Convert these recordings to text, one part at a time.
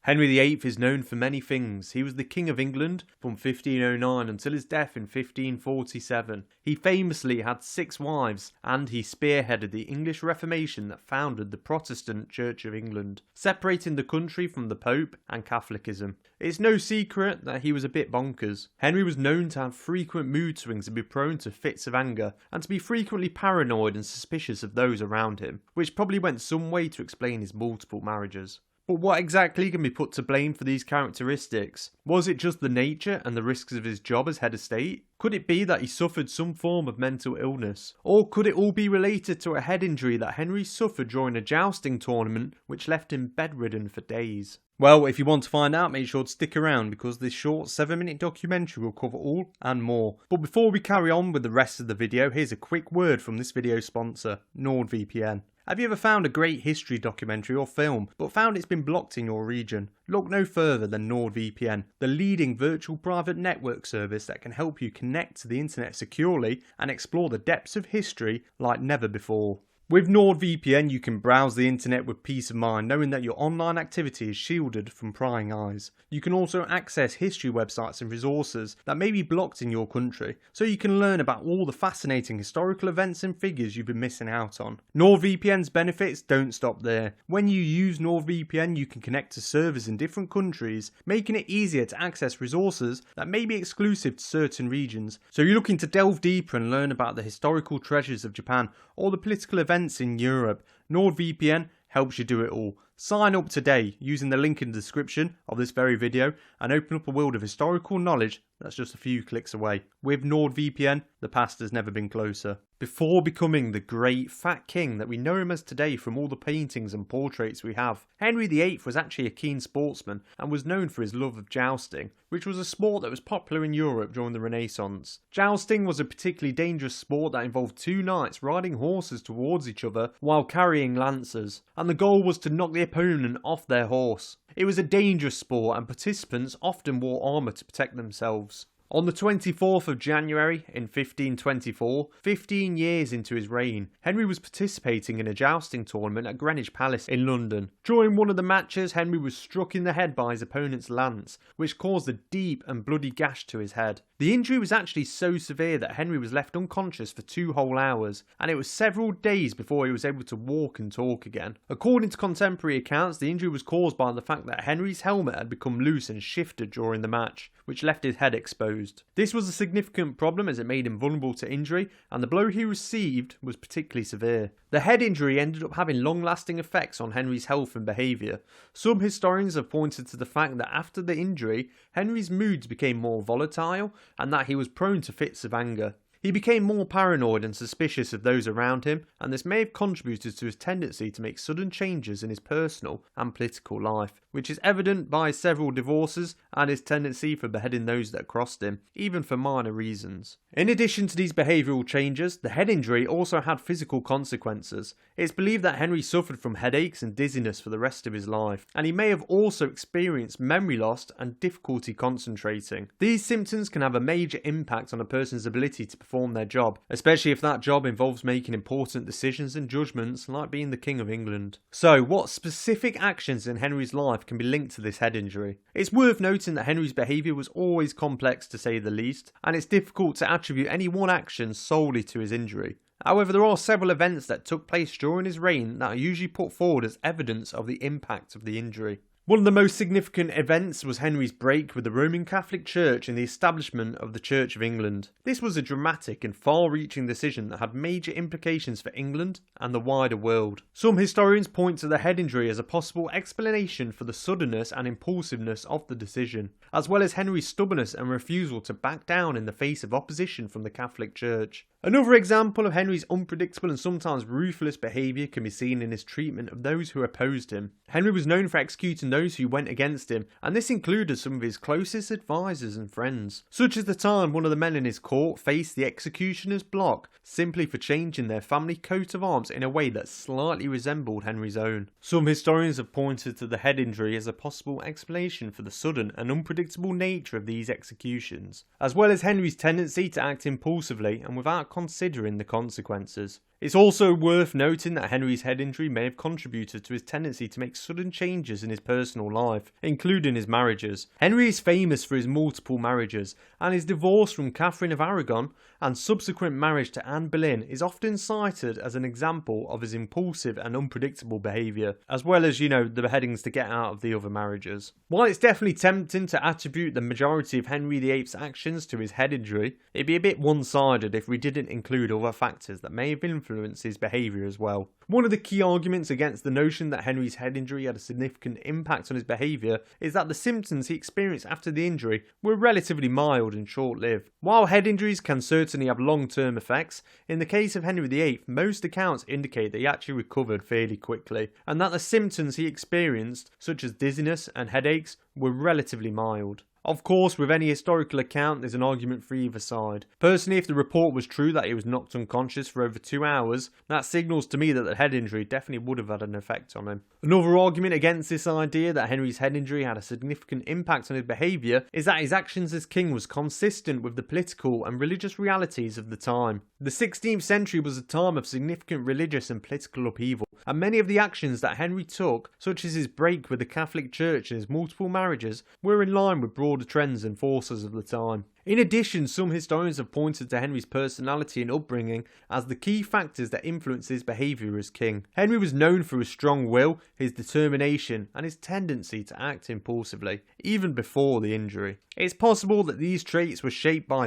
Henry VIII is known for many things. He was the King of England from 1509 until his death in 1547. He famously had 6 wives, and he spearheaded the English Reformation that founded the Protestant Church of England, separating the country from the Pope and Catholicism. It's no secret that he was a bit bonkers. Henry was known to have frequent mood swings and be prone to fits of anger, and to be frequently paranoid and suspicious of those around him, which probably went some way to explain his multiple marriages. But what exactly can be put to blame for these characteristics? Was it just the nature and the risks of his job as head of state? Could it be that he suffered some form of mental illness? Or could it all be related to a head injury that Henry suffered during a jousting tournament which left him bedridden for days? Well, if you want to find out, make sure to stick around because this short 7-minute documentary will cover all and more. But before we carry on with the rest of the video, here's a quick word from this video's sponsor, NordVPN. Have you ever found a great history documentary or film, but found it's been blocked in your region? Look no further than NordVPN, the leading virtual private network service that can help you connect to the internet securely and explore the depths of history like never before. With NordVPN, you can browse the internet with peace of mind, knowing that your online activity is shielded from prying eyes. You can also access history websites and resources that may be blocked in your country, so you can learn about all the fascinating historical events and figures you've been missing out on. NordVPN's benefits don't stop there. When you use NordVPN, you can connect to servers in different countries, making it easier to access resources that may be exclusive to certain regions. So you're looking to delve deeper and learn about the historical treasures of Japan or the political events in Europe, NordVPN helps you do it all. Sign up today using the link in the description of this very video and open up a world of historical knowledge that's just a few clicks away. With NordVPN, the past has never been closer. Before becoming the great fat king that we know him as today from all the paintings and portraits we have, Henry VIII was actually a keen sportsman and was known for his love of jousting, which was a sport that was popular in Europe during the Renaissance. Jousting was a particularly dangerous sport that involved 2 knights riding horses towards each other while carrying lances, and the goal was to knock the opponent off their horse. It was a dangerous sport and participants often wore armour to protect themselves. On the 24th of January in 1524, 15 years into his reign, Henry was participating in a jousting tournament at Greenwich Palace in London. During one of the matches, Henry was struck in the head by his opponent's lance, which caused a deep and bloody gash to his head. The injury was actually so severe that Henry was left unconscious for 2 whole hours, and it was several days before he was able to walk and talk again. According to contemporary accounts, the injury was caused by the fact that Henry's helmet had become loose and shifted during the match, which left his head exposed. This was a significant problem as it made him vulnerable to injury, and the blow he received was particularly severe. The head injury ended up having long-lasting effects on Henry's health and behaviour. Some historians have pointed to the fact that after the injury, Henry's moods became more volatile and that he was prone to fits of anger. He became more paranoid and suspicious of those around him, and this may have contributed to his tendency to make sudden changes in his personal and political life, which is evident by his several divorces and his tendency for beheading those that crossed him, even for minor reasons. In addition to these behavioural changes, the head injury also had physical consequences. It's believed that Henry suffered from headaches and dizziness for the rest of his life, and he may have also experienced memory loss and difficulty concentrating. These symptoms can have a major impact on a person's ability to perform their job, especially if that job involves making important decisions and judgments like being the King of England. So, what specific actions in Henry's life can be linked to this head injury? It's worth noting that Henry's behaviour was always complex to say the least, and it's difficult to attribute any one action solely to his injury. However, there are several events that took place during his reign that are usually put forward as evidence of the impact of the injury. One of the most significant events was Henry's break with the Roman Catholic Church and the establishment of the Church of England. This was a dramatic and far-reaching decision that had major implications for England and the wider world. Some historians point to the head injury as a possible explanation for the suddenness and impulsiveness of the decision, as well as Henry's stubbornness and refusal to back down in the face of opposition from the Catholic Church. Another example of Henry's unpredictable and sometimes ruthless behaviour can be seen in his treatment of those who opposed him. Henry was known for executing those who went against him, and this included some of his closest advisors and friends, such as the time one of the men in his court faced the executioner's block simply for changing their family coat of arms in a way that slightly resembled Henry's own. Some historians have pointed to the head injury as a possible explanation for the sudden and unpredictable nature of these executions, as well as Henry's tendency to act impulsively and without considering the consequences. It's also worth noting that Henry's head injury may have contributed to his tendency to make sudden changes in his personal life, including his marriages. Henry is famous for his multiple marriages, and his divorce from Catherine of Aragon and subsequent marriage to Anne Boleyn is often cited as an example of his impulsive and unpredictable behaviour, as well as, the beheadings to get out of the other marriages. While it's definitely tempting to attribute the majority of Henry VIII's actions to his head injury, it'd be a bit one-sided if we didn't include other factors that may have influenced his behaviour as well. One of the key arguments against the notion that Henry's head injury had a significant impact on his behaviour is that the symptoms he experienced after the injury were relatively mild and short-lived. While head injuries can certainly have long-term effects, in the case of Henry VIII, most accounts indicate that he actually recovered fairly quickly, and that the symptoms he experienced, such as dizziness and headaches, were relatively mild. Of course, with any historical account, there's an argument for either side. Personally, if the report was true that he was knocked unconscious for over 2 hours, that signals to me that the head injury definitely would have had an effect on him. Another argument against this idea that Henry's head injury had a significant impact on his behaviour is that his actions as king was consistent with the political and religious realities of the time. The 16th century was a time of significant religious and political upheaval, and many of the actions that Henry took, such as his break with the Catholic Church and his multiple marriages, were in line with broader trends and forces of the time. In addition, some historians have pointed to Henry's personality and upbringing as the key factors that influenced his behaviour as king. Henry was known for his strong will, his determination, and his tendency to act impulsively, even before the injury. It's possible that these traits were shaped by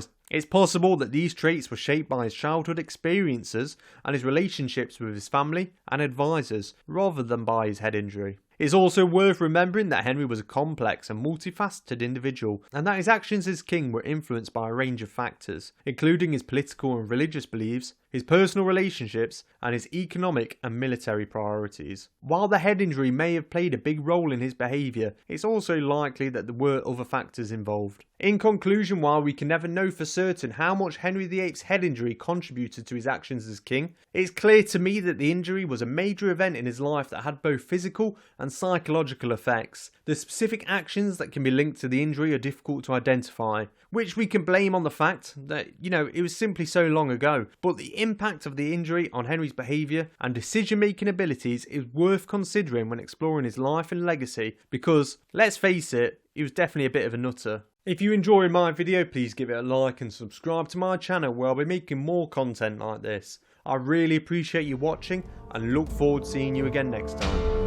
his childhood experiences and his relationships with his family and advisors, rather than by his head injury. It's also worth remembering that Henry was a complex and multifaceted individual, and that his actions as king were influenced by a range of factors, including his political and religious beliefs, his personal relationships, and his economic and military priorities. While the head injury may have played a big role in his behaviour, it's also likely that there were other factors involved. In conclusion, while we can never know for certain how much Henry VIII's head injury contributed to his actions as king, it's clear to me that the injury was a major event in his life that had both physical and psychological effects. The specific actions that can be linked to the injury are difficult to identify, which we can blame on the fact that, it was simply so long ago, but the impact of the injury on Henry's behaviour and decision-making abilities is worth considering when exploring his life and legacy, because, let's face it, he was definitely a bit of a nutter. If you enjoyed my video, please give it a like and subscribe to my channel where I'll be making more content like this. I really appreciate you watching and look forward to seeing you again next time.